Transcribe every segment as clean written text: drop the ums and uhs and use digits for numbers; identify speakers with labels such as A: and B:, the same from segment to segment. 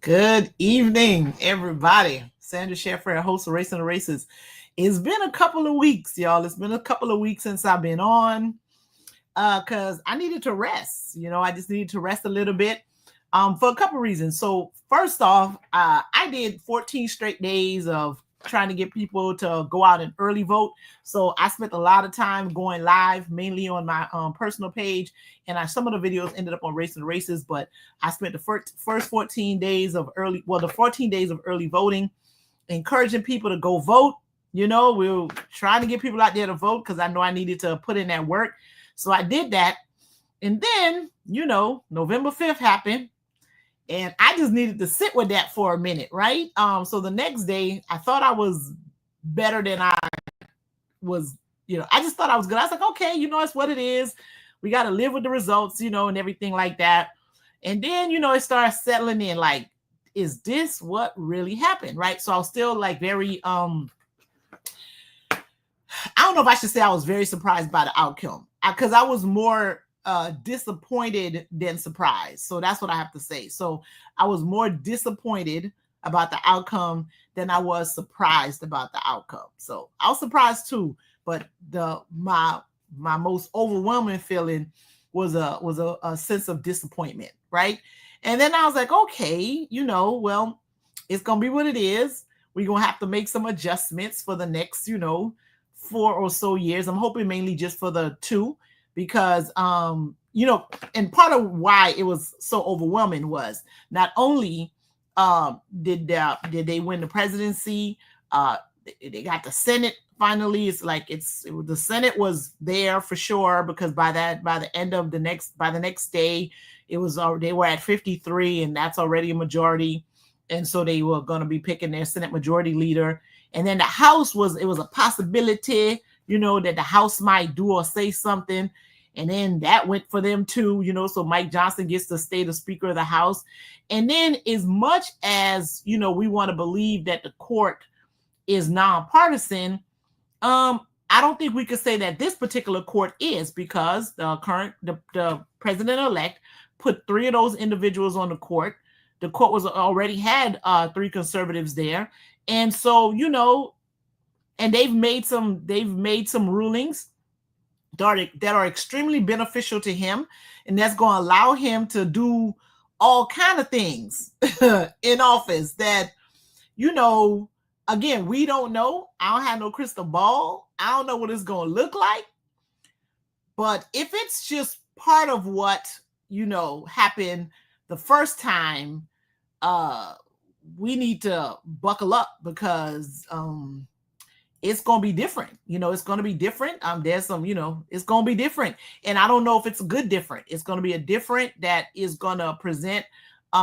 A: Good evening, everybody. Sandra Sheffer, host of Racing the Races. It's been a couple of weeks, y'all. It's been a couple of weeks since I've been on because I needed to rest. I just needed to rest a little bit for a couple of reasons. So first off, I did 14 straight days of trying to get people to go out and early vote. So I spent a lot of time going live, mainly on my personal page, and some of the videos ended up on Racing the Races. But I spent the first 14 days of the 14 days of early voting, encouraging people to go vote. We were trying to get people out there to vote because I know I needed to put in that work. So I did that. And then, November 5th happened. And I just needed to sit with that for a minute, right? So the next day, I thought I was better than I was, I just thought I was good. I was like, okay, it's what it is. We got to live with the results, and everything like that. And then, it started settling in, like, is this what really happened, right? So I was still like very, I don't know if I should say I was very surprised by the outcome because I was more disappointed than surprised. So that's what I have to say. So I was more disappointed about the outcome than I was surprised about the outcome. So I was surprised too, but my most overwhelming feeling was a sense of disappointment, right? And then I was like, okay, well, it's gonna be what it is. We're gonna have to make some adjustments for the next, 4 or so years. I'm hoping mainly just for the 2. Because, and part of why it was so overwhelming was not only did they win the presidency, they got the Senate finally. It's like the Senate was there for sure because by the next day, they were at 53, and that's already a majority, and so they were going to be picking their Senate majority leader. And then the House was a possibility, that the House might do or say something. And then that went for them too, so Mike Johnson gets to stay the Speaker of the House. And then as much as, we want to believe that the court is nonpartisan, I don't think we could say that this particular court is, because the president-elect put 3 of those individuals on the court. The court already had 3 conservatives there. And so, and they've made some rulings that are extremely beneficial to him, and that's going to allow him to do all kind of things in office that, again, we don't know. I don't have no crystal ball. I don't know what it's going to look like. But if it's just part of what, happened the first time, we need to buckle up because it's going to be different. It's going to be different. There's some, it's going to be different. And I don't know if it's a good different. It's going to be a different that is going to present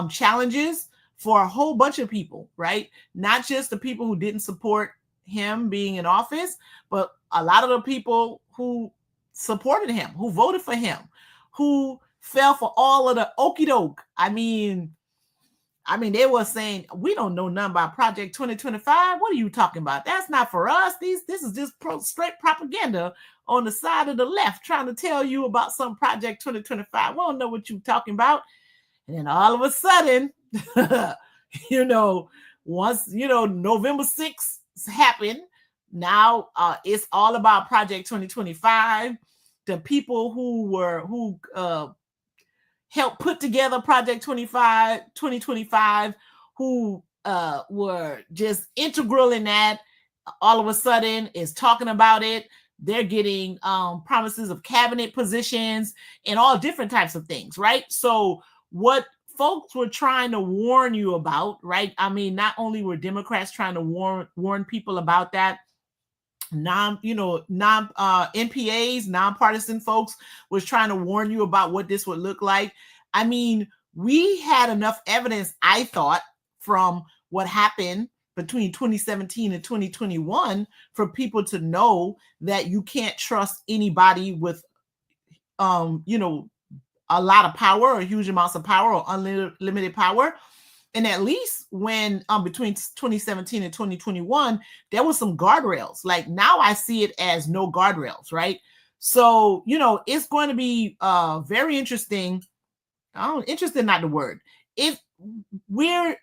A: challenges for a whole bunch of people, right? Not just the people who didn't support him being in office, but a lot of the people who supported him, who voted for him, who fell for all of the okie doke. I mean, they were saying, we don't know nothing about Project 2025. What are you talking about? That's not for us. This is just straight propaganda on the side of the left trying to tell you about some Project 2025. We don't know what you're talking about. And then all of a sudden, once, November 6th happened, now it's all about Project 2025. The people who helped put together Project 2025, who were just integral in that, all of a sudden is talking about it. They're getting promises of cabinet positions and all different types of things, right? So what folks were trying to warn you about, right? I mean, not only were Democrats trying to warn people about that, NPAs, nonpartisan folks was trying to warn you about what this would look like. I mean, we had enough evidence, I thought, from what happened between 2017 and 2021 for people to know that you can't trust anybody with, a lot of power or huge amounts of power or unlimited power. And at least when between 2017 and 2021, there was some guardrails. Like now I see it as no guardrails, right? So, it's going to be very interesting. Interesting, not the word. If we're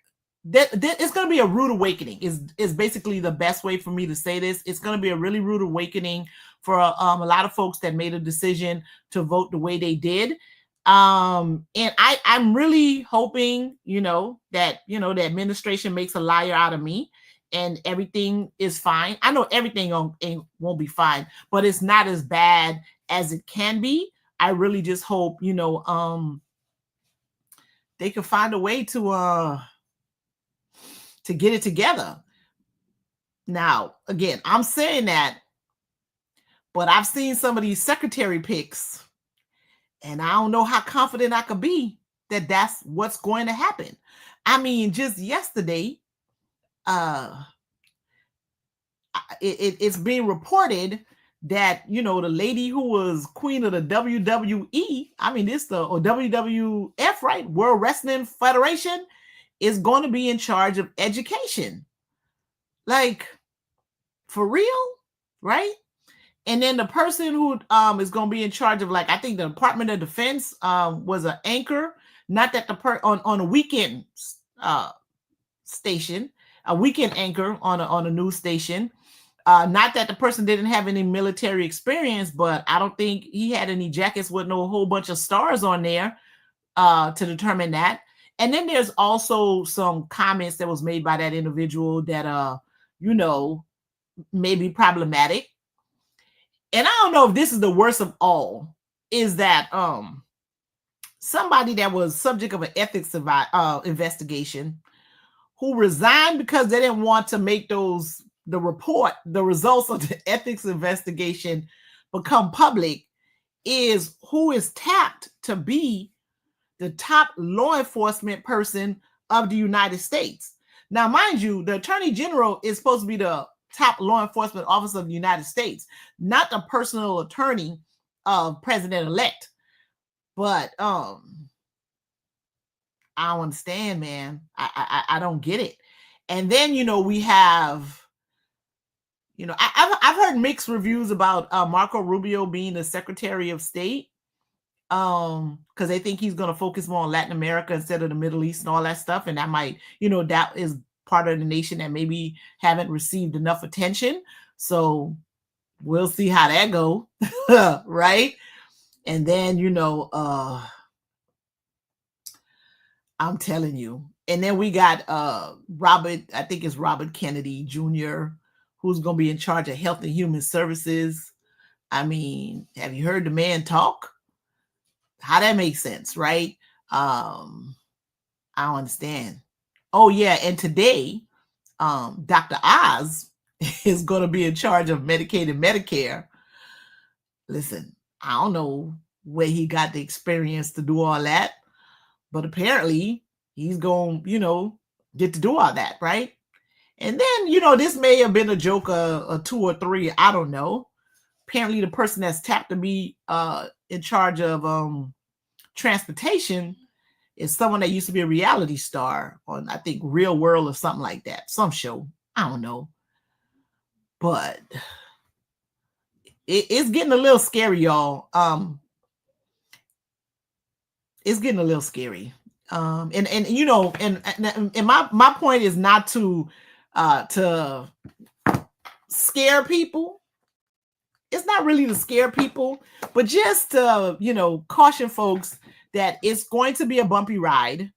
A: it's going to be a rude awakening is basically the best way for me to say this. It's going to be a really rude awakening for a lot of folks that made a decision to vote the way they did. And I'm really hoping, that, the administration makes a liar out of me and everything is fine. I know everything won't be fine, but it's not as bad as it can be. I really just hope, they can find a way to get it together. Now, again, I'm saying that, but I've seen some of these secretary picks, and I don't know how confident I could be that that's what's going to happen. I mean, just yesterday, it's being reported that, the lady who was queen of the WWE, I mean, or WWF, right? World Wrestling Federation, is going to be in charge of education. Like, for real, right? And then the person who is going to be in charge of, like, I think the Department of Defense was an anchor, not that on a weekend station, a weekend anchor on a news station. Not that the person didn't have any military experience, but I don't think he had any jackets with no whole bunch of stars on there to determine that. And then there's also some comments that was made by that individual that, may be problematic. And I don't know if this is the worst of all, is that somebody that was subject of an ethics investigation who resigned because they didn't want to make the results of the ethics investigation become public, is who is tapped to be the top law enforcement person of the United States. Now, mind you, the Attorney General is supposed to be the top law enforcement officer of the United States, not the personal attorney of President-elect. But I don't understand, man. I don't get it. And then, we have, I've heard mixed reviews about Marco Rubio being the Secretary of State, because they think he's going to focus more on Latin America instead of the Middle East and all that stuff. And that might, that is part of the nation that maybe haven't received enough attention. So we'll see how that go. Right. And then, I'm telling you. And then we got Robert, I think it's Robert Kennedy Jr., who's going to be in charge of Health and Human Services. I mean, have you heard the man talk? How that makes sense, right? I don't understand. Oh, yeah. And today, Dr. Oz is going to be in charge of Medicaid and Medicare. Listen, I don't know where he got the experience to do all that, but apparently he's going to, get to do all that, right? And then, this may have been a joke, a 2 or 3, I don't know. Apparently the person that's tapped to be in charge of transportation is someone that used to be a reality star on, I think, Real World or something like that. Some show. I don't know. But it's getting a little scary, y'all. It's getting a little scary. And my point is not to scare people. It's not really to scare people, but just to, caution folks that it's going to be a bumpy ride.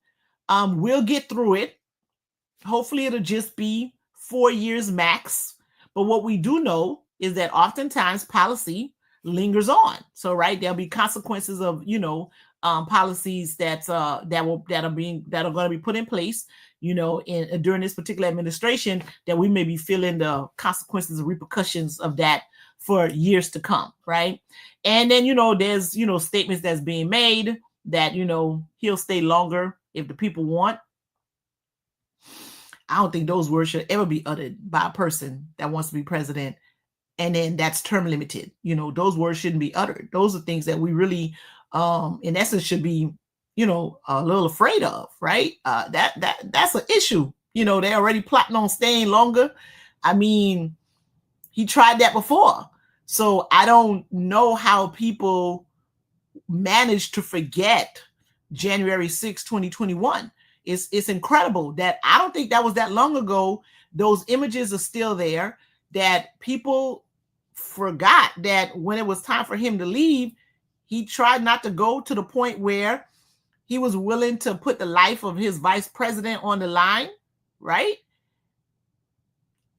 A: We'll get through it. Hopefully it'll just be 4 years max. But what we do know is that oftentimes policy lingers on. So, right, there'll be consequences of, policies that are going to be put in place, during this particular administration, that we may be feeling the consequences and repercussions of that for years to come, right? And then, there's, statements that's being made that, he'll stay longer if the people want. I don't think those words should ever be uttered by a person that wants to be president, and then that's term limited. Those words shouldn't be uttered. Those are things that we really, in essence, should be, a little afraid of, right? That's an issue. They're already plotting on staying longer. I mean, he tried that before. So I don't know how people managed to forget January 6, 2021. It's incredible that I don't think that was that long ago. Those images are still there, that people forgot that when it was time for him to leave, he tried not to go to the point where he was willing to put the life of his vice president on the line, right?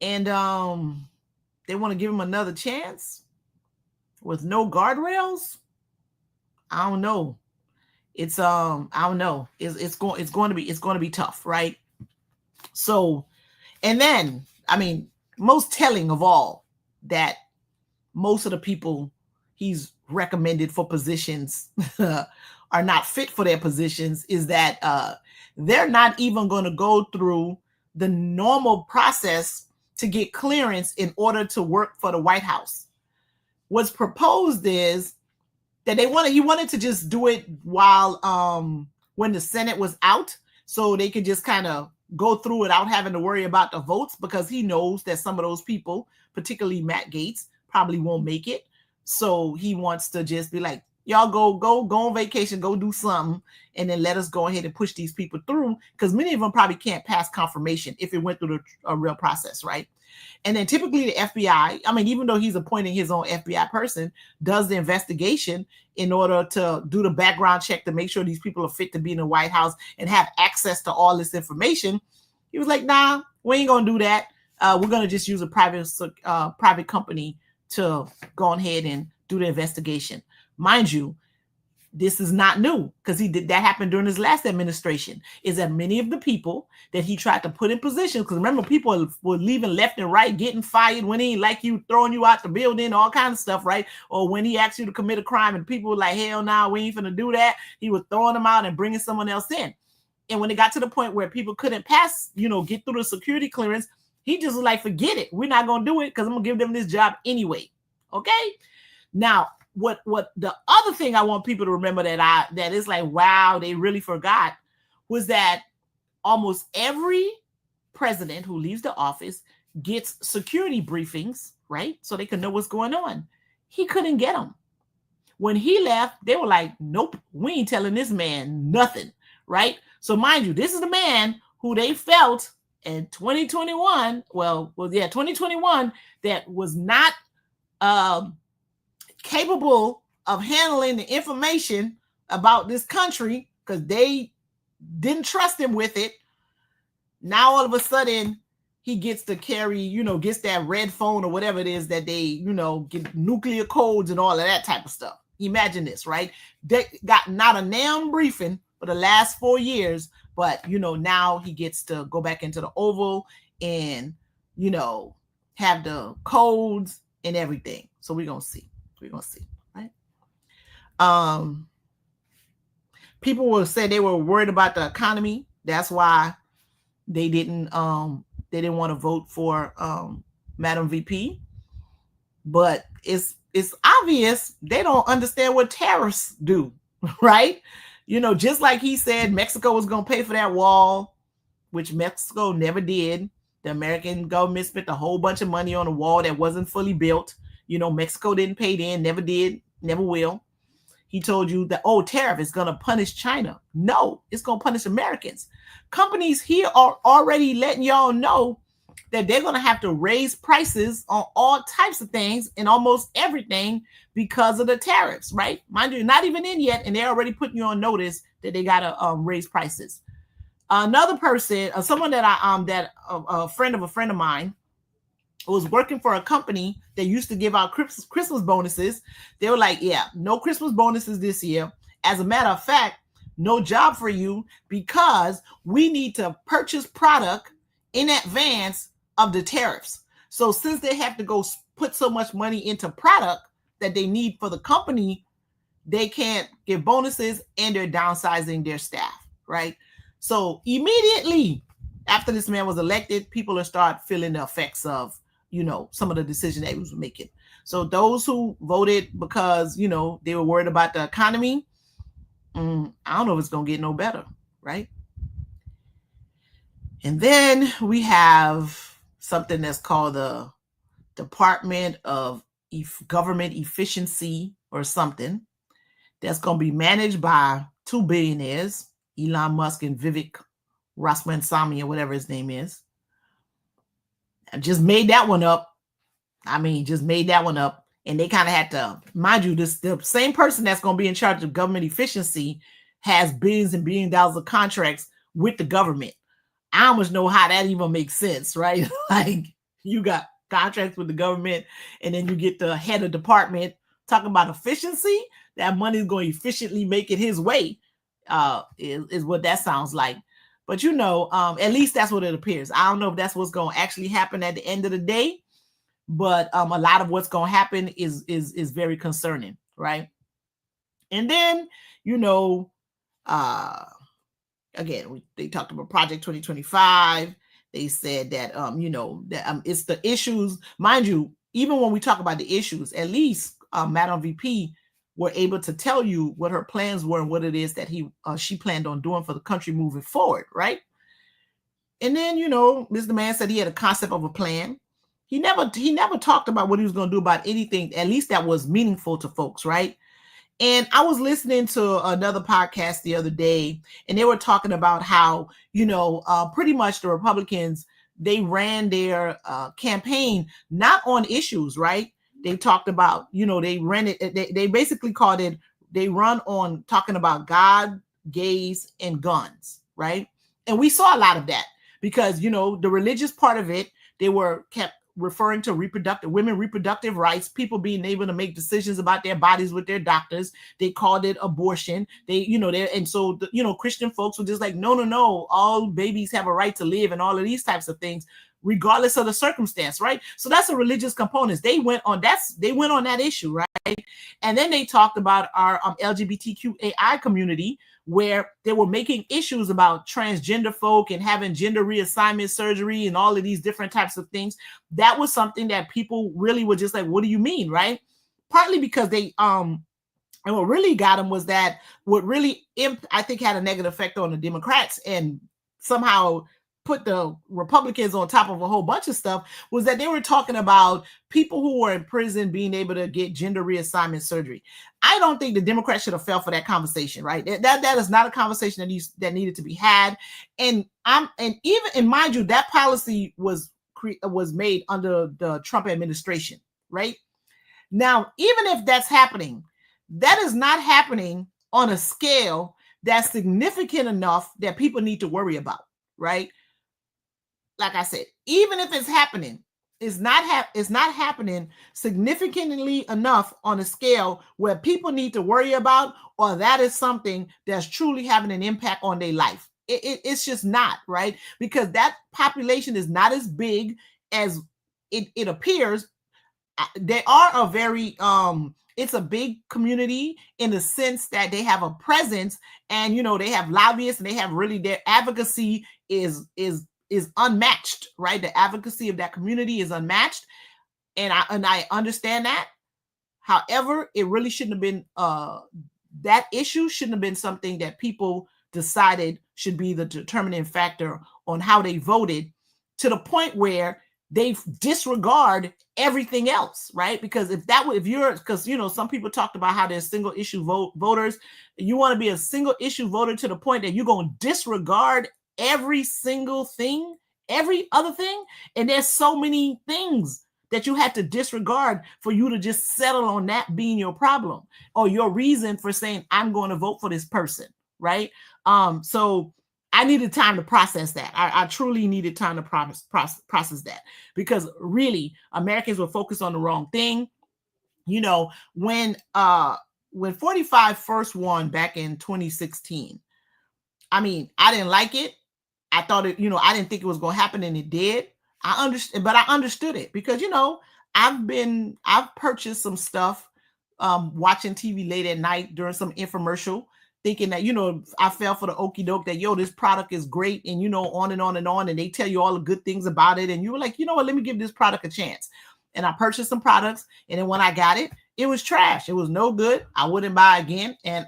A: And they want to give him another chance with no guardrails. I don't know. It's I don't know. It's going to be tough, right? So, and then I mean, most telling of all, that most of the people he's recommended for positions are not fit for their positions, is that they're not even going to go through the normal process to get clearance in order to work for the White House. What's proposed is that he wanted to just do it while when the Senate was out, so they could just kind of go through without having to worry about the votes, because he knows that some of those people, particularly Matt Gaetz, probably won't make it. So he wants to just be like, y'all go on vacation, go do something, and then let us go ahead and push these people through, because many of them probably can't pass confirmation if it went through a real process, right? And then typically the FBI, I mean, even though he's appointing his own FBI person, does the investigation in order to do the background check to make sure these people are fit to be in the White House and have access to all this information. He was like, nah, we ain't going to do that. We're going to just use a private company to go ahead and do the investigation. Mind you, this is not new, because that happened during his last administration, is that many of the people that he tried to put in positions, because remember, people were leaving left and right, getting fired when he ain't like you, throwing you out the building, all kinds of stuff, right? Or when he asked you to commit a crime and people were like, hell no, we ain't finna do that. He was throwing them out and bringing someone else in. And when it got to the point where people couldn't pass, get through the security clearance, he just was like, forget it. We're not going to do it, because I'm going to give them this job anyway. Okay? Now, what the other thing I want people to remember that is like, wow, they really forgot, was that almost every president who leaves the office gets security briefings, right? So they can know what's going on. He couldn't get them. When he left, they were like, nope, we ain't telling this man nothing, right? So mind you, this is the man who they felt in 2021, 2021, that was not capable of handling the information about this country, because they didn't trust him with it. Now all of a sudden he gets to carry, gets that red phone or whatever it is that they, get nuclear codes and all of that type of stuff. Imagine this, right? They got not a damn briefing for the last 4 years, but now he gets to go back into the Oval and have the codes and everything. So we're gonna see. Right? People will say they were worried about the economy. That's why they didn't want to vote for Madam VP. But it's obvious they don't understand what tariffs do, right? Just like he said Mexico was going to pay for that wall, which Mexico never did. The American government spent a whole bunch of money on a wall that wasn't fully built. Mexico didn't pay in, never did, never will. He told you that, tariff is going to punish China. No, it's going to punish Americans. Companies here are already letting y'all know that they're going to have to raise prices on all types of things and almost everything because of the tariffs, right? Mind you, not even in yet, and they're already putting you on notice that they got to raise prices. Another person, someone that a friend of mine, was working for a company that used to give out Christmas bonuses. They were like, yeah, no Christmas bonuses this year. As a matter of fact, no job for you, because we need to purchase product in advance of the tariffs. So since they have to go put so much money into product that they need for the company, they can't give bonuses, and they're downsizing their staff, right? So immediately after this man was elected, people will start feeling the effects of some of the decisions that he was making. So those who voted because, they were worried about the economy, I don't know if it's going to get no better, right? And then we have something that's called the Department of Government Efficiency or something, that's going to be managed by two billionaires, Elon Musk and Vivek Ramaswamy or whatever his name is. I just made that one up. I mean, just made that one up. And they kind of had to, mind you, the same person that's going to be in charge of government efficiency has billions and billions of dollars of contracts with the government. I almost know how that even makes sense, right? Like you got contracts with the government and then you get the head of department talking about efficiency. That money is going to efficiently make it his way, is what that sounds like. But at least that's what it appears. I don't know if that's what's going to actually happen at the end of the day, but a lot of what's going to happen is very concerning, right? And then again, they talked about Project 2025. They said that it's the issues, mind you. Even when we talk about the issues, at least Madam VP were able to tell you what her plans were and what it is that she planned on doing for the country moving forward, right? And then Mr. Man said he had a concept of a plan. He never talked about what he was going to do about anything, at least that was meaningful to folks, right? And I was listening to another podcast the other day, and they were talking about how, pretty much the Republicans, they ran their campaign not on issues, right? They talked about, they ran it, they basically called it, they run on talking about God, gays, and guns, right? And we saw a lot of that because, the religious part of it, they were kept referring to women reproductive rights, people being able to make decisions about their bodies with their doctors. They called it abortion. And so Christian folks were just like, no, all babies have a right to live and all of these types of things, regardless of the circumstance, right? So that's a religious component. They went on that issue, right? And then they talked about our LGBTQAI community, where they were making issues about transgender folk and having gender reassignment surgery and all of these different types of things. That was something that people really were just like, what do you mean, right? Partly because they and what really got them was that what really I think had a negative effect on the Democrats and somehow put the Republicans on top of a whole bunch of stuff was that they were talking about people who were in prison being able to get gender reassignment surgery. I don't think the Democrats should have fell for that conversation, right? That is not a conversation that needed to be had. And mind you, that policy was made under the Trump administration, right? Now, even if that's happening, that is not happening on a scale that's significant enough that people need to worry about, right? Like I said, even if it's happening, it's not happening significantly enough on a scale where people need to worry about, or that is something that's truly having an impact on their life. It's just not, right? Because that population is not as big as it appears. They are a very it's a big community in the sense that they have a presence, and they have lobbyists, and they have really, their advocacy is unmatched, right? The advocacy of that community is unmatched, and I understand that. However, it really shouldn't have been that issue shouldn't have been something that people decided should be the determining factor on how they voted, to the point where they disregard everything else, right? Because some people talked about how there's single issue voters. You want to be a single issue voter to the point that you're going to disregard every single thing, every other thing. And there's so many things that you had to disregard for you to just settle on that being your problem or your reason for saying, I'm going to vote for this person, right? So I needed time to process that. I truly needed time to process that, because really Americans were focused on the wrong thing. When 45 first won back in 2016, I mean, I didn't like it. I thought it, I didn't think it was going to happen, and it did. I understood it because, I've purchased some stuff, watching TV late at night during some infomercial, thinking that, I fell for the okie doke that, this product is great, and, on and on and on. And they tell you all the good things about it. And you were like, what, let me give this product a chance. And I purchased some products. And then when I got it, it was trash. It was no good. I wouldn't buy again. And,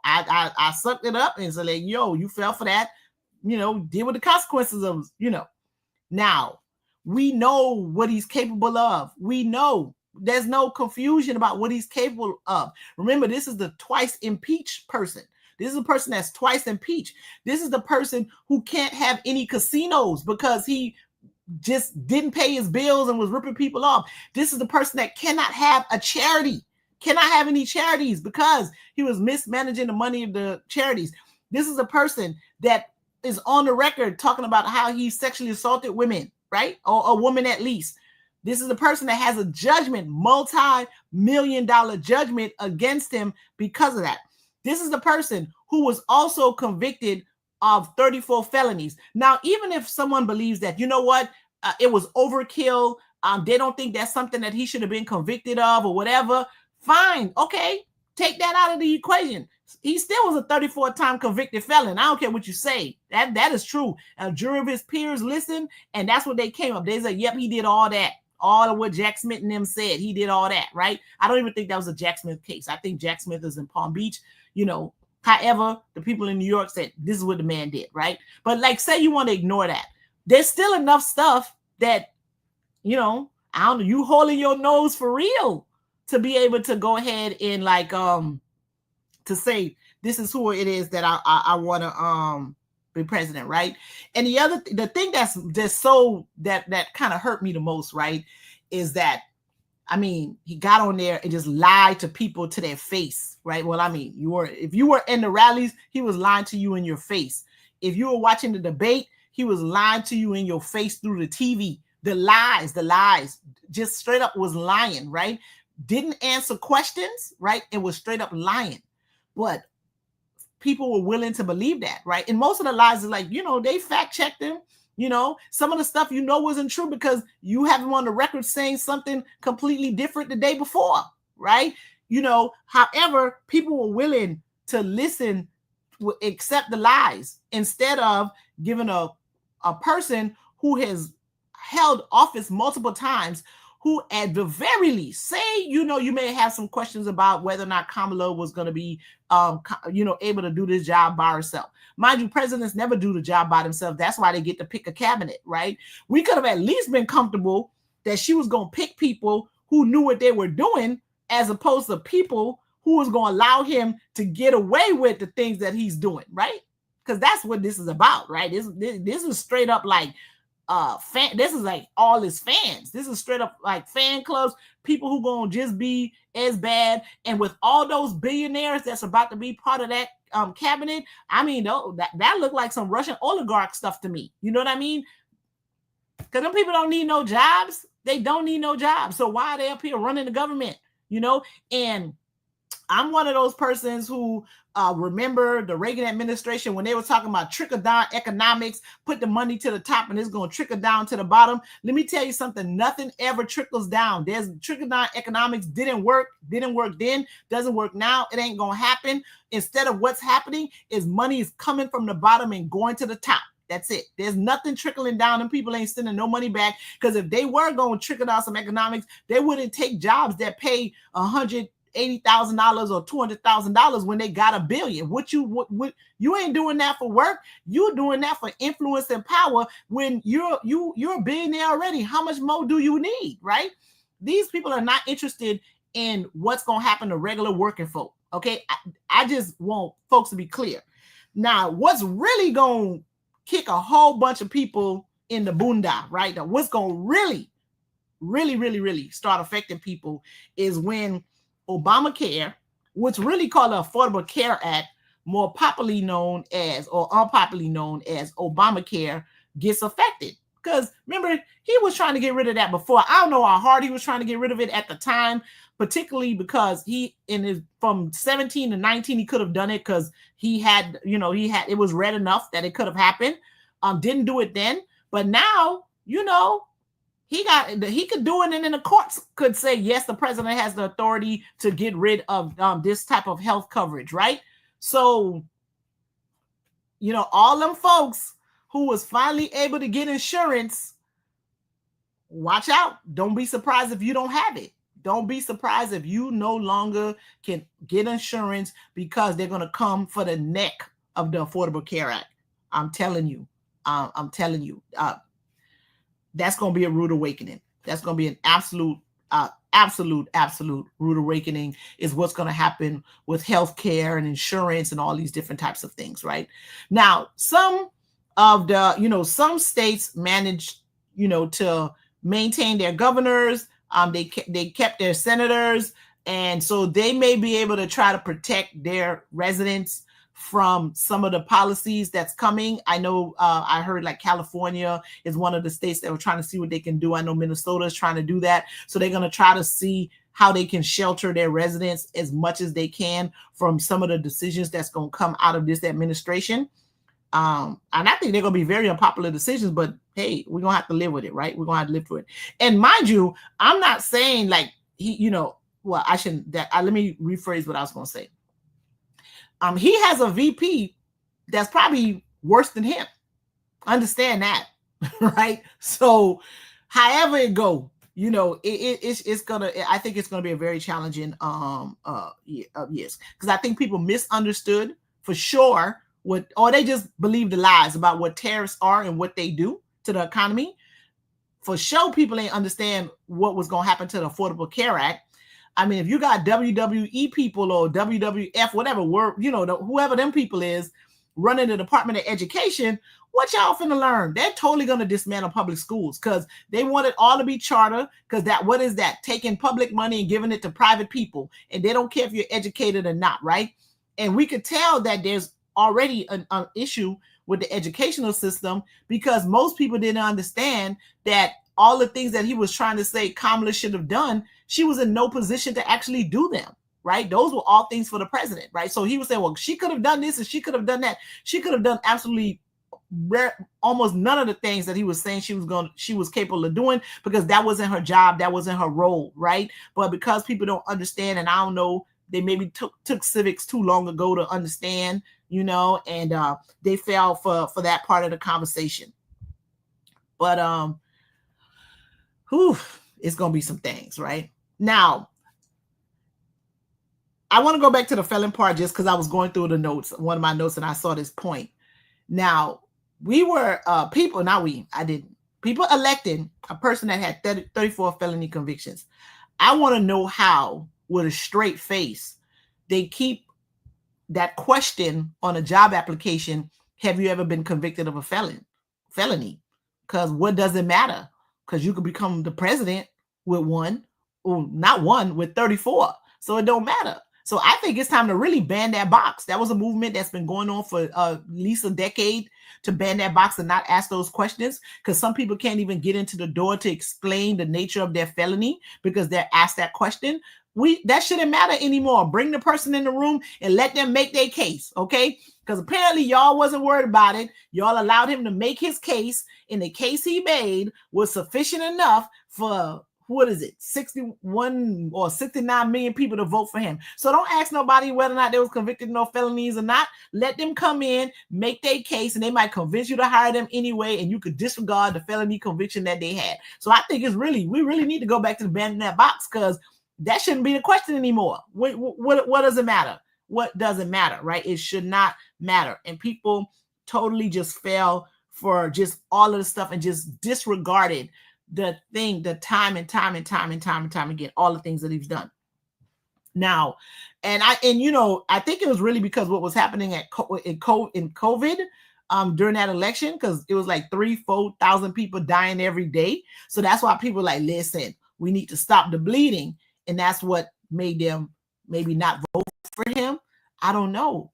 A: I sucked it up and said, like, you fell for that, deal with the consequences of, Now we know what he's capable of. We know there's no confusion about what he's capable of. Remember, this is the twice impeached person. This is a person that's twice impeached. This is the person who can't have any casinos because he just didn't pay his bills and was ripping people off. This is the person that cannot have a charity, cannot have any charities because he was mismanaging the money of the charities. This is a person that is on the record talking about how he sexually assaulted women, right? Or a woman at least. This is a person that has a judgment, multi-million-dollar judgment against him because of that. This is the person who was also convicted of 34 felonies. Now, even if someone believes that, you know what, it was overkill, they don't think that's something that he should have been convicted of or whatever, fine, okay, take that out of the equation. He still was a 34-time convicted felon. I don't care what you say. That is true. A jury of his peers listened, and that's what they came up. They said, yep, he did all that. All of what Jack Smith and them said. He did all that, right? I don't even think that was a Jack Smith case. I think Jack Smith is in Palm Beach, you know. However, the people in New York said this is what the man did, right? But like, say you want to ignore that. There's still enough stuff that, you know, I don't know, you holding your nose for real to be able to go ahead and like to say this is who it is that I want to be president, right? And the thing that's just so that kind of hurt me the most, right, is that, I mean, he got on there and just lied to people to their face, right? Well, I mean, if you were in the rallies, he was lying to you in your face. If you were watching the debate, he was lying to you in your face through the TV. The lies, just straight up was lying, right? Didn't answer questions, right? It was straight up lying. But people were willing to believe that, right? And most of the lies are like, you know, they fact checked him. You know, some of the stuff, you know, wasn't true because you have him on the record saying something completely different the day before, right? You know, however, people were willing to listen, accept the lies instead of giving a person who has held office multiple times, who at the very least, say, you know, you may have some questions about whether or not Kamala was going to be, you know, able to do this job by herself. Mind you, presidents never do the job by themselves. That's why they get to pick a cabinet, right? We could have at least been comfortable that she was going to pick people who knew what they were doing, as opposed to people who was going to allow him to get away with the things that he's doing, right? Because that's what this is about, right? This is straight up like, this is like all his fans. This is straight up like fan clubs, people who gonna just be as bad. And with all those billionaires that's about to be part of that cabinet, I mean, that looked like some Russian oligarch stuff to me. You know what I mean? Because them people don't need no jobs. They don't need no jobs. So why are they up here running the government? You know, and I'm one of those persons who remember the Reagan administration when they were talking about trickle-down economics, put the money to the top and it's going to trickle down to the bottom. Let me tell you something. Nothing ever trickles down. There's trickle-down economics didn't work then, doesn't work now. It ain't going to happen. Instead of what's happening is money is coming from the bottom and going to the top. That's it. There's nothing trickling down and people ain't sending no money back, because if they were going to trickle down some economics, they wouldn't take jobs that pay $180,000 or $200,000 when they got $1 billion. What you ain't doing that for work. You're doing that for influence and power when you're a billionaire already. How much more do you need, right? These people are not interested in what's going to happen to regular working folk. Okay. I just want folks to be clear. Now, what's really going to kick a whole bunch of people in the boondock, right? Now, what's going to really start affecting people is when Obamacare, what's really called the Affordable Care Act, more popularly known as, or unpopularly known as Obamacare, gets affected. Because remember, he was trying to get rid of that before. I don't know how hard he was trying to get rid of it at the time, particularly because from 17 to 19, he could have done it because it was red enough that it could have happened. Didn't do it then. But now, he could do it, and then the courts could say, yes, the president has the authority to get rid of this type of health coverage, right? So, all them folks who was finally able to get insurance, watch out. Don't be surprised if you don't have it. Don't be surprised if you no longer can get insurance, because they're going to come for the neck of the Affordable Care Act. I'm telling you. That's going to be a rude awakening. That's going to be an absolute absolute rude awakening is what's going to happen with healthcare and insurance and all these different types of things, right? Now, some of the, some states managed, to maintain their governors. They kept their senators, and so they may be able to try to protect their residents from some of the policies that's coming. I know I heard like California is one of the states that were trying to see what they can do. I know Minnesota is trying to do that. So they're going to try to see how they can shelter their residents as much as they can from some of the decisions that's going to come out of this administration. And I think they're going to be very unpopular decisions, but hey, we're going to have to live with it, right? We're going to have to live through it. And mind you, I'm not saying like well, I shouldn't, let me rephrase what I was going to say. He has a VP that's probably worse than him. Understand that, right? So, however it go, it's gonna. I think it's gonna be a very challenging yes, because I think people misunderstood for sure or they just believe the lies about what tariffs are and what they do to the economy. For sure, people ain't understand what was gonna happen to the Affordable Care Act. I mean, if you got WWE people or WWF, whatever word, whoever them people is running the Department of Education, what y'all finna learn? They're totally going to dismantle public schools because they want it all to be charter. Because what is that? Taking public money and giving it to private people. And they don't care if you're educated or not, right? And we could tell that there's already an issue with the educational system because most people didn't understand that all the things that he was trying to say Kamala should have done, she was in no position to actually do them, right? Those were all things for the president, right? So he was saying, well, she could have done this and she could have done that. She could have done absolutely almost none of the things that he was saying she was capable of doing because that wasn't her job. That wasn't her role, right? But because people don't understand, and I don't know, they maybe took civics too long ago to understand, and they fell for that part of the conversation. But it's going to be some things, right? Now, I want to go back to the felon part just because I was going through the notes, one of my notes, and I saw this point. Now, we were people elected a person that had 34 felony convictions. I want to know how, with a straight face, they keep that question on a job application. Have you ever been convicted of a felony? Because what does it matter? Because you could become the president with with 34. So it don't matter. So I think it's time to really ban that box. That was a movement that's been going on for at least a decade to ban that box and not ask those questions because some people can't even get into the door to explain the nature of their felony because they're asked that question. That shouldn't matter anymore. Bring the person in the room and let them make their case, okay? Because apparently y'all wasn't worried about it. Y'all allowed him to make his case, and the case he made was sufficient enough for, 61 or 69 million people to vote for him. So don't ask nobody whether or not they was convicted of no felonies or not. Let them come in, make their case, and they might convince you to hire them anyway, and you could disregard the felony conviction that they had. So I think we really need to go back to the banning that box because that shouldn't be the question anymore. What does it matter? What doesn't matter, right? It should not matter. And people totally just fell for just all of the stuff and just disregarded the time and time again, all the things that he's done. Now, I think it was really because what was happening in COVID during that election, because it was like 3,000-4,000 people dying every day. So that's why people like, listen, we need to stop the bleeding. And that's what made them maybe not vote for him. I don't know.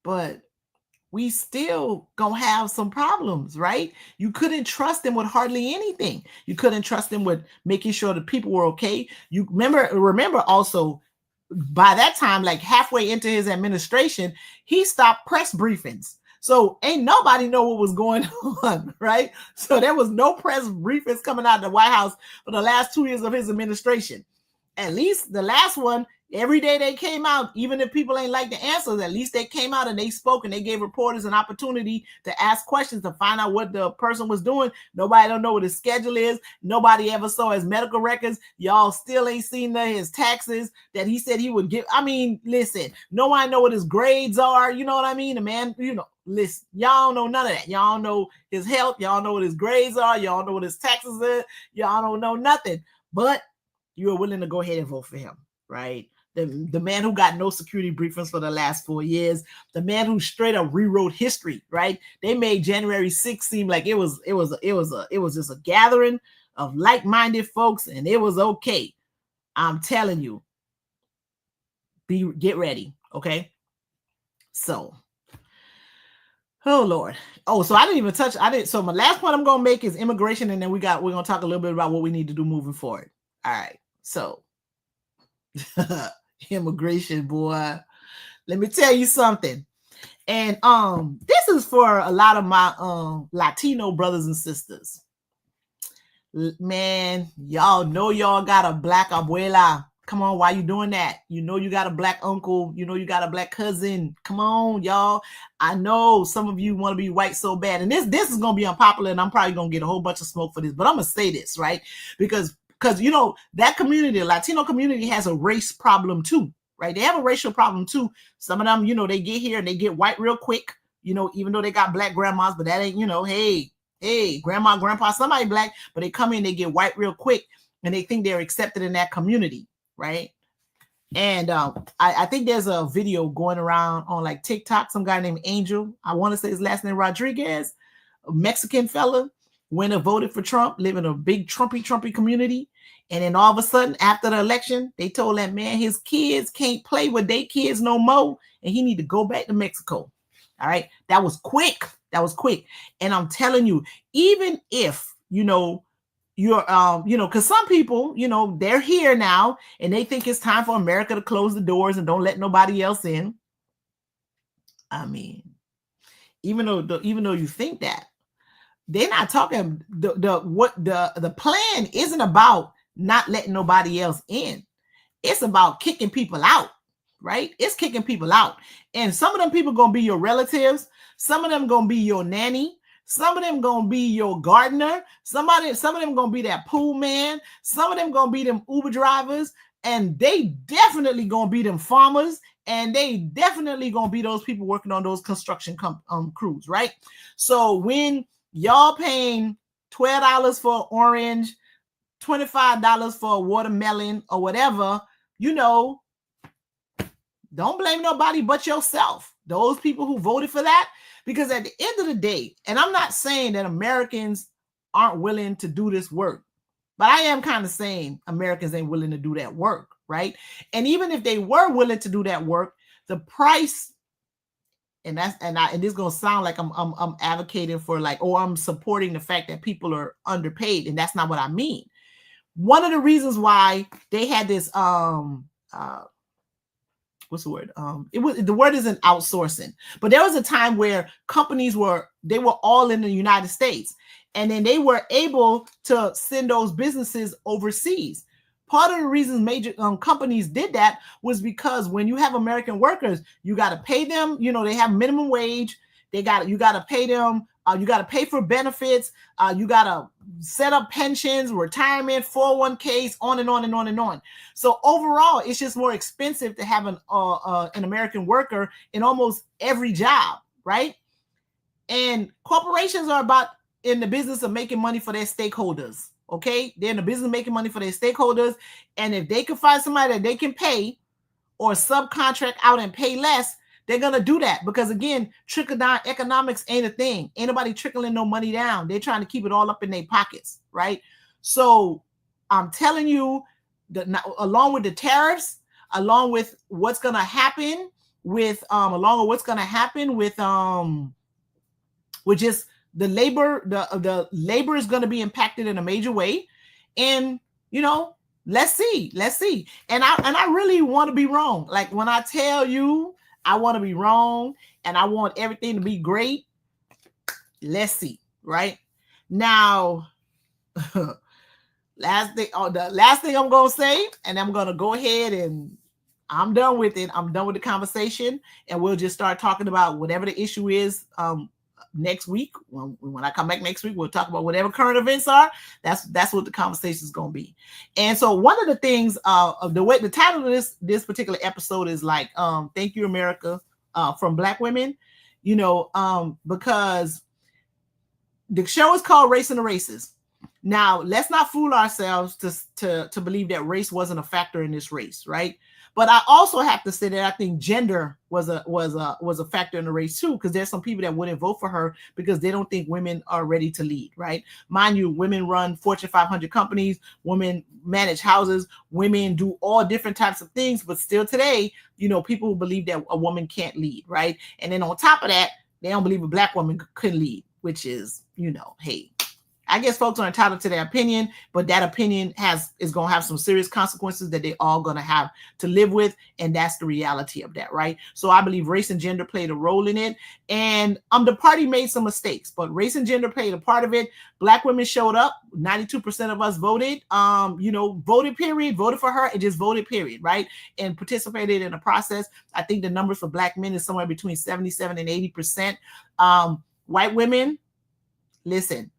A: But we still gonna have some problems, right? You couldn't trust them with hardly anything. You couldn't trust them with making sure the people were okay. You remember also by that time, like halfway into his administration, he stopped press briefings. So ain't nobody know what was going on, right? So there was no press briefings coming out of the White House for the last 2 years of his administration. At least the last one, every day they came out, even if people ain't like the answers, at least they came out and they spoke and they gave reporters an opportunity to ask questions to find out what the person was doing. Nobody don't know what his schedule is. Nobody ever saw his medical records. Y'all still ain't seen his taxes that he said he would give. I mean, listen, nobody know what his grades are. You know what I mean? The man, listen, y'all don't know none of that. Y'all don't know his health. Y'all know what his grades are. Y'all know what his taxes are. Y'all don't know nothing. But you are willing to go ahead and vote for him, right? The man who got no security briefings for the last 4 years, the man who straight up rewrote history, right? They made January 6th seem like it was just a gathering of like-minded folks, and it was okay. I'm telling you, get ready, okay? So, oh Lord. Oh, so I didn't even touch. So my last point I'm gonna make is immigration, and then we're gonna talk a little bit about what we need to do moving forward. All right. So immigration, boy. Let me tell you something. And this is for a lot of my Latino brothers and sisters. Man, y'all know y'all got a black abuela. Come on, why you doing that? You know you got a black uncle. You know you got a black cousin. Come on, y'all. I know some of you want to be white so bad. And this is going to be unpopular, and I'm probably going to get a whole bunch of smoke for this. But I'm going to say this, right? Because you know, that community, Latino community, has a race problem too, right? They have a racial problem too. Some of them, you know, they get here and they get white real quick, you know, even though they got black grandmas, but that ain't, you know, hey, grandma, grandpa, somebody black, but they come in, they get white real quick, and they think they're accepted in that community, right? And I think there's a video going around on like TikTok, some guy named Angel, I want to say his last name Rodriguez, a Mexican fella, went and voted for Trump, live in a big Trumpy community. And then all of a sudden, after the election, they told that man his kids can't play with their kids no more, and he need to go back to Mexico. All right. That was quick. And I'm telling you, even if, you know, you're, you know, because some people, you know, they're here now and they think it's time for America to close the doors and don't let nobody else in. I mean, even though you think that, they're not talking the plan isn't about not letting nobody else in. It's about kicking people out, right? It's kicking people out. And some of them people going to be your relatives. Some of them going to be your nanny. Some of them going to be your gardener. Some of them going to be that pool man. Some of them going to be them Uber drivers. And they definitely going to be them farmers. And they definitely going to be those people working on those construction crews, right? So when y'all paying $12 for an orange, $25 for a watermelon or whatever, you know, don't blame nobody but yourself. Those people who voted for that, because at the end of the day, and I'm not saying that Americans aren't willing to do this work, but I am kind of saying Americans ain't willing to do that work, right? And even if they were willing to do that work, the price, and this is gonna sound like I'm advocating for like, or I'm supporting the fact that people are underpaid, and that's not what I mean. One of the reasons why they had this what's the word? The word isn't outsourcing, but there was a time where companies were all in the United States, and then they were able to send those businesses overseas. Part of the reasons major companies did that was because when you have American workers, you got to pay them. You know, they have minimum wage. You got to pay them. You got to pay for benefits. You got to set up pensions, retirement, 401ks, on and on and on and on. So overall, it's just more expensive to have an American worker in almost every job, right? And corporations are in the business of making money for their stakeholders. Okay, they're in the business of making money for their stakeholders, and if they can find somebody that they can pay or subcontract out and pay less, they're gonna do that, because again, trickle down economics ain't a thing. Ain't nobody trickling no money down. They're trying to keep it all up in their pockets, right? So I'm telling you, along with the tariffs, along with what's gonna happen with just the labor, the labor is going to be impacted in a major way. And, you know, let's see. And I really want to be wrong. Like when I tell you I want to be wrong and I want everything to be great, let's see. Right now, the last thing I'm going to say, and I'm going to go ahead and I'm done with it. I'm done with the conversation, and we'll just start talking about whatever the issue is next week. When I come back next week, we'll talk about whatever current events are. That's what the conversation is going to be. And so one of the things of the title of this particular episode is like, thank you, America, from Black women, you know, because the show is called Race and the Races. Now, let's not fool ourselves to believe that race wasn't a factor in this race, right? But I also have to say that I think gender was a factor in the race too, because there's some people that wouldn't vote for her because they don't think women are ready to lead, right? Mind you, women run Fortune 500 companies, women manage houses, women do all different types of things, but still today, people believe that a woman can't lead, right? And then on top of that, they don't believe a black woman could lead, which is, hey, I guess folks are entitled to their opinion, but that opinion is going to have some serious consequences that they all going to have to live with, and that's the reality of that, right? So I believe race and gender played a role in it, and the party made some mistakes, but race and gender played a part of it. Black women showed up. 92% of us voted, voted period, voted for her, and just voted period, right? And participated in the process. I think the numbers for black men is somewhere between 77 and 80%. White women, listen,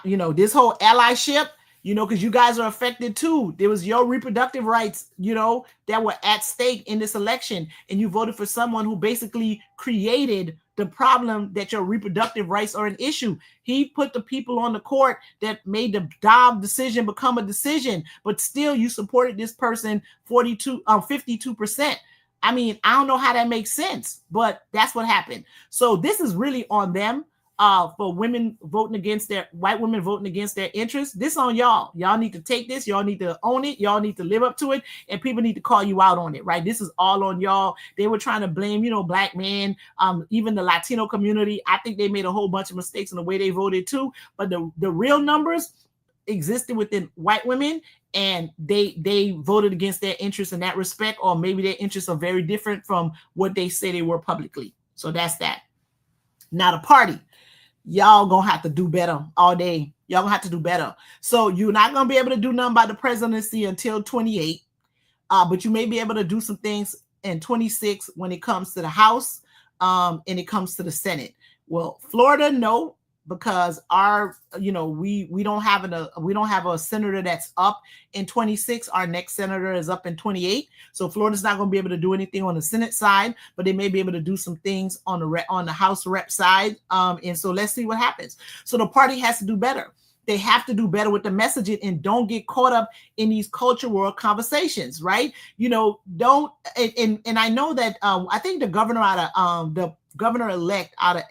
A: this whole allyship, because you guys are affected too. There was your reproductive rights, that were at stake in this election. And you voted for someone who basically created the problem that your reproductive rights are an issue. He put the people on the court that made the Dobbs decision become a decision, but still you supported this person 52%. I mean, I don't know how that makes sense, but that's what happened. So this is really on them. For women voting against white women voting against their interests. This on y'all. Y'all need to take this. Y'all need to own it. Y'all need to live up to it. And people need to call you out on it, right? This is all on y'all. They were trying to blame, black men, even the Latino community. I think they made a whole bunch of mistakes in the way they voted too. But the real numbers existed within white women, and they voted against their interests in that respect, or maybe their interests are very different from what they say they were publicly. So that's that. Now the party. Y'all gonna have to do better all day. Y'all gonna have to do better. So you're not gonna be able to do nothing by the presidency until 28. But you may be able to do some things in 26 when it comes to the House, and it comes to the Senate. Well, Florida, no, because we don't have a senator that's up in 26. Our next senator is up in 28. So Florida's not going to be able to do anything on the Senate side, but they may be able to do some things on the House rep side. And so let's see what happens. So the party has to do better. They have to do better with the messaging and don't get caught up in these culture war conversations, right? Don't, and I know that I think the governor the governor-elect out of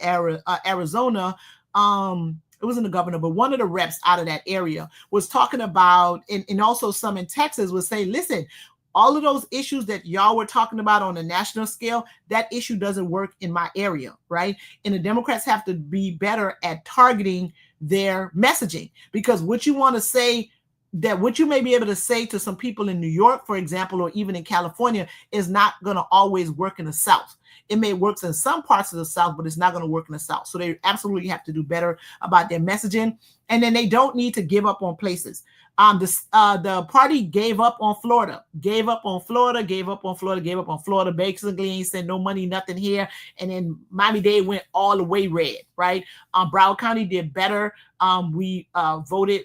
A: Arizona, it wasn't the governor, but one of the reps out of that area was talking about, and also some in Texas was saying, listen, all of those issues that y'all were talking about on a national scale, that issue doesn't work in my area, right? And the Democrats have to be better at targeting their messaging, because what you want to say, that what you may be able to say to some people in New York, for example, or even in California, is not going to always work in the South. It may work in some parts of the South, but it's not going to work in the South. So they absolutely have to do better about their messaging. And then they don't need to give up on places. The party gave up on Florida, basically ain't sent no money, nothing here. And then Miami-Dade went all the way red, right? Broward County did better. We voted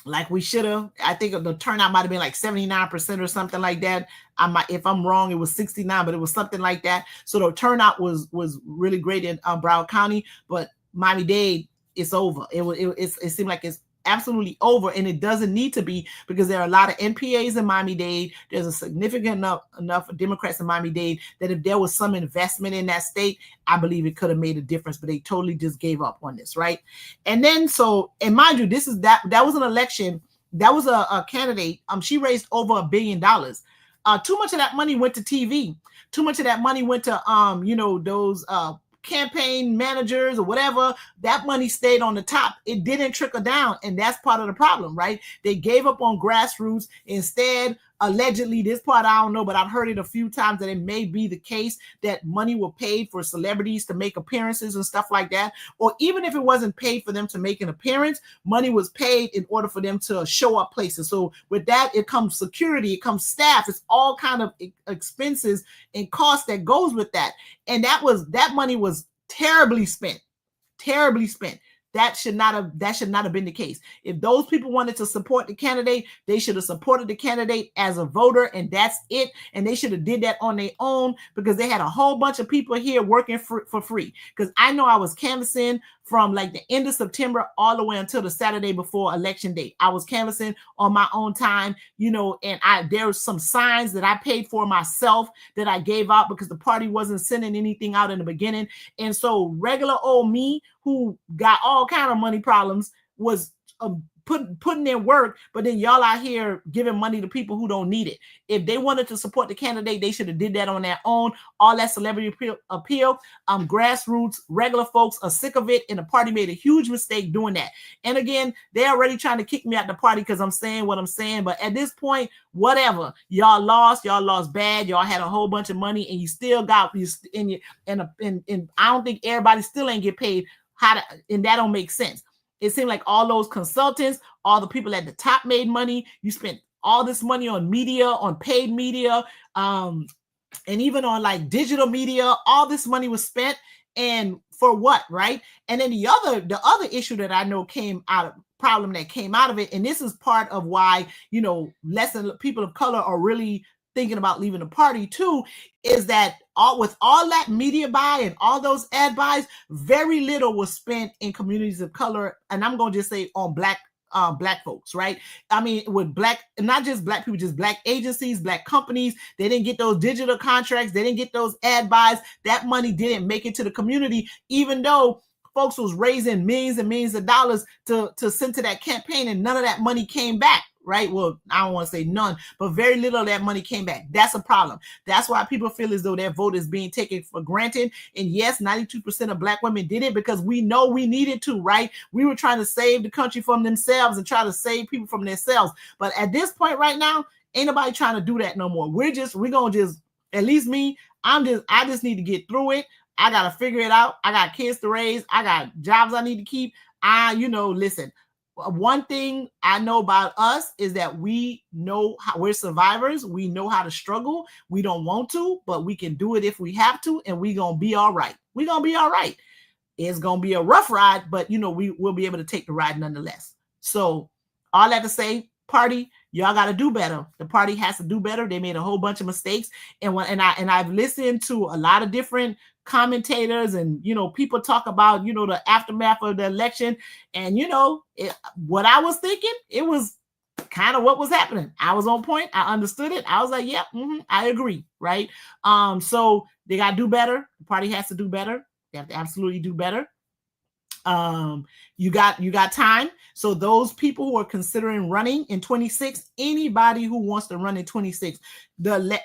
A: like we should have. I think the turnout might have been like 79% or something like that. If I'm wrong, it was 69, but it was something like that. So the turnout was really great in Broward County, but Miami-Dade, it's over. It seemed like it's absolutely over, and it doesn't need to be, because there are a lot of NPAs in Miami-Dade. There's a significant enough Democrats in Miami-Dade that if there was some investment in that state, I believe it could have made a difference, but they totally just gave up on this, right? And then and mind you, that was an election. That was a candidate. She raised over $1 billion. Too much of that money went to TV. Too much of that money went to those campaign managers or whatever. That money stayed on the top. It didn't trickle down, and that's part of the problem, right? They gave up on grassroots. Instead, allegedly, this part I don't know, but I've heard it a few times that it may be the case that money were paid for celebrities to make appearances and stuff like that. Or even if it wasn't paid for them to make an appearance, money was paid in order for them to show up places. So with that, it comes security, it comes staff, it's all kind of expenses and costs that goes with that. And that money was terribly spent. That should not have been the case. If those people wanted to support the candidate, they should have supported the candidate as a voter, and that's it. And they should have did that on their own, because they had a whole bunch of people here working for free. Because I know I was canvassing from like the end of September all the way until the Saturday before election day. I was canvassing on my own time, and there were some signs that I paid for myself that I gave out because the party wasn't sending anything out in the beginning. And so regular old me, who got all kind of money problems, was putting in work, but then y'all out here giving money to people who don't need it. If they wanted to support the candidate, they should have did that on their own. All that celebrity appeal, grassroots, regular folks are sick of it, and the party made a huge mistake doing that. And again, they're already trying to kick me out the party because I'm saying what I'm saying, but at this point, whatever. Y'all lost bad. Y'all had a whole bunch of money, and you still got and I don't think everybody still ain't get paid. And that don't make sense. It seemed like all those consultants, all the people at the top made money. You spent all this money on media, on paid media, and even on like digital media. All this money was spent, and for what, right? And then the other issue that I know problem that came out of it, and this is part of why less people of color are really thinking about leaving the party too, is that with all that media buy and all those ad buys, very little was spent in communities of color, and I'm going to just say on black folks, right? I mean, with not just black people, just black agencies, black companies. They didn't get those digital contracts. They didn't get those ad buys. That money didn't make it to the community, even though folks was raising millions and millions of dollars to send to that campaign, and none of that money came back. Right? Well, I don't want to say none, but very little of that money came back. That's a problem. That's why people feel as though their vote is being taken for granted. And yes, 92% of black women did it because we know we needed to, right? We were trying to save the country from themselves and try to save people from themselves. But at this point right now, ain't nobody trying to do that no more. We're going to just, at least me, I just need to get through it. I got to figure it out. I got kids to raise. I got jobs I need to keep. Listen, one thing I know about us is that we know how we're survivors. We know how to struggle. We don't want to, but we can do it if we have to, and we're going to be all right. We're going to be all right. It's going to be a rough ride, but we'll be able to take the ride nonetheless. So all that to say, party, y'all got to do better. The party has to do better. They made a whole bunch of mistakes. And I've listened to a lot of different commentators and people talk about the aftermath of the election, and what I was thinking, it was kind of what was happening. I was on point. I understood it. I was like, yeah, I agree, right? So they got to do better. The party has to do better. They have to absolutely do better. You got time. So those people who are considering running in 26, anybody who wants to run in 26,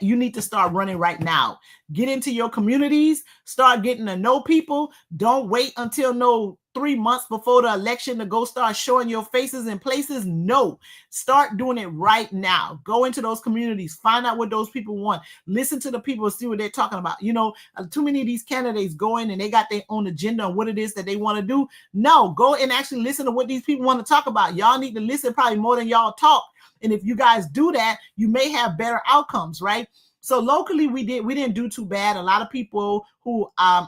A: you need to start running right now. Get into your communities, start getting to know people. Don't wait until 3 months before the election to go start showing your faces in places. No, start doing it right now. Go into those communities, find out what those people want. Listen to the people, see what they're talking about. Too many of these candidates go in and they got their own agenda on what it is that they want to do. No, go and actually listen to what these people want to talk about. Y'all need to listen probably more than y'all talk. And if you guys do that, you may have better outcomes, right? So locally, we didn't do too bad. A lot of people who I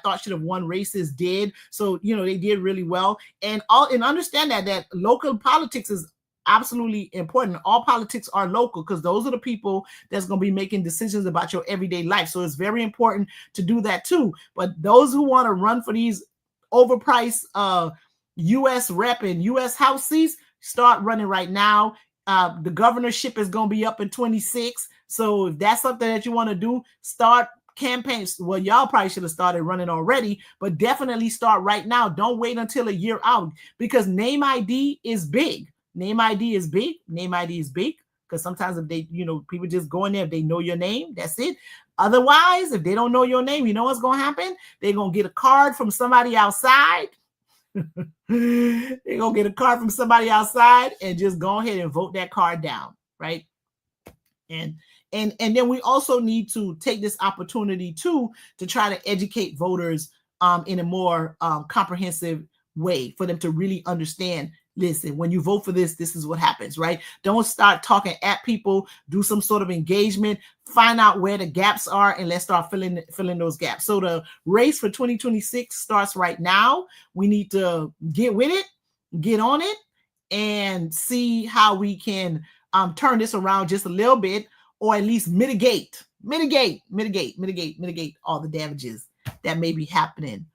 A: thought should have won races did. So they did really well. And understand that local politics is absolutely important. All politics are local because those are the people that's going to be making decisions about your everyday life. So it's very important to do that too. But those who want to run for these overpriced U.S. rep and U.S. House seats, start running right now. The governorship is going to be up in 26. So if that's something that you want to do, start campaigns. Well, y'all probably should have started running already, but definitely start right now. Don't wait until a year out, because name ID is big. Name ID is big. Name ID is big because sometimes if they, people just go in there, if they know your name, that's it. Otherwise, if they don't know your name, you know what's going to happen? They're going to get a card from somebody outside. They're going to get a card from somebody outside and just go ahead and vote that card down, right? And then we also need to take this opportunity too to try to educate voters in a more comprehensive way for them to really understand listen, when you vote for this, this is what happens, right? Don't start talking at people. Do some sort of engagement. Find out where the gaps are, and let's start filling those gaps. So the race for 2026 starts right now. We need to get with it, get on it, and see how we can turn this around just a little bit, or at least mitigate all the damages that may be happening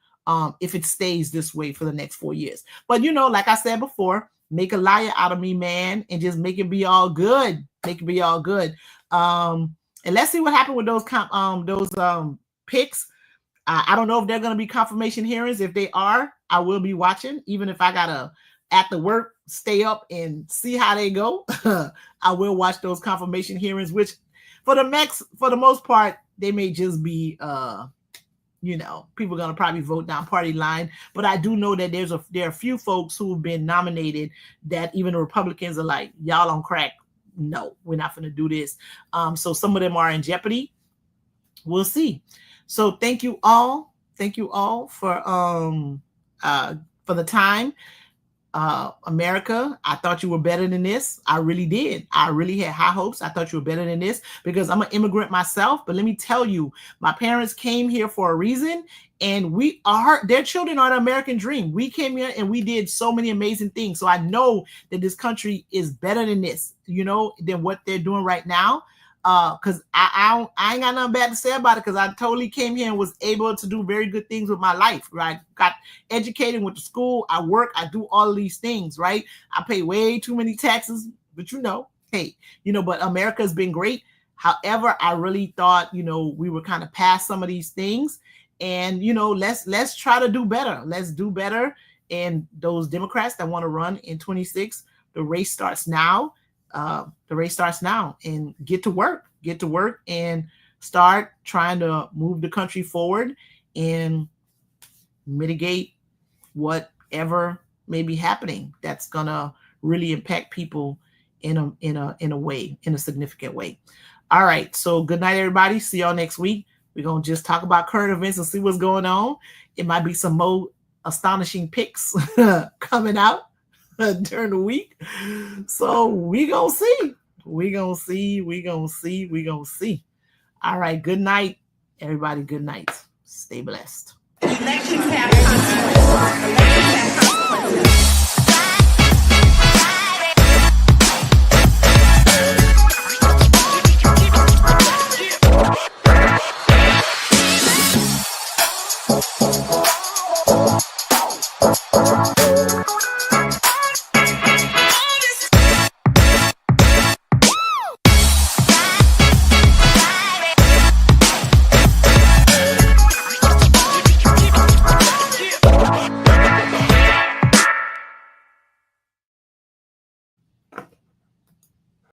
A: if it stays this way for the next 4 years. But, like I said before, make a liar out of me, man, and just make it be all good. Make it be all good. And let's see what happened with those picks. I don't know if they're going to be confirmation hearings. If they are, I will be watching, even if I got to, after work, stay up and see how they go. I will watch those confirmation hearings, which for the most part, they may just be, people are going to probably vote down party line. But I do know that there are a few folks who have been nominated that even the Republicans are like, y'all on crack. No, we're not going to do this. So some of them are in jeopardy. We'll see. So thank you all. Thank you all for the time. America, I thought you were better than this. I really did. I really had high hopes. I thought you were better than this because I'm an immigrant myself. But let me tell you, my parents came here for a reason, and their children are the American dream. We came here and we did so many amazing things. So I know that this country is better than this, than what they're doing right now. Because I ain't got nothing bad to say about it, because I totally came here and was able to do very good things with my life, right? Got educated, went to school, I work, I do all of these things, right? I pay way too many taxes, but but America has been great. However, I really thought, we were kind of past some of these things, and, let's try to do better. Let's do better. And those Democrats that want to run in 26, the race starts now. And get to work and start trying to move the country forward and mitigate whatever may be happening that's gonna really impact people in a significant way. All right, so good night, everybody. See y'all next week. We're gonna just talk about current events and see what's going on. It might be some more astonishing picks coming out during the week. So we gonna see. All right, good night, everybody. Good night. Stay blessed. Elections have consequences.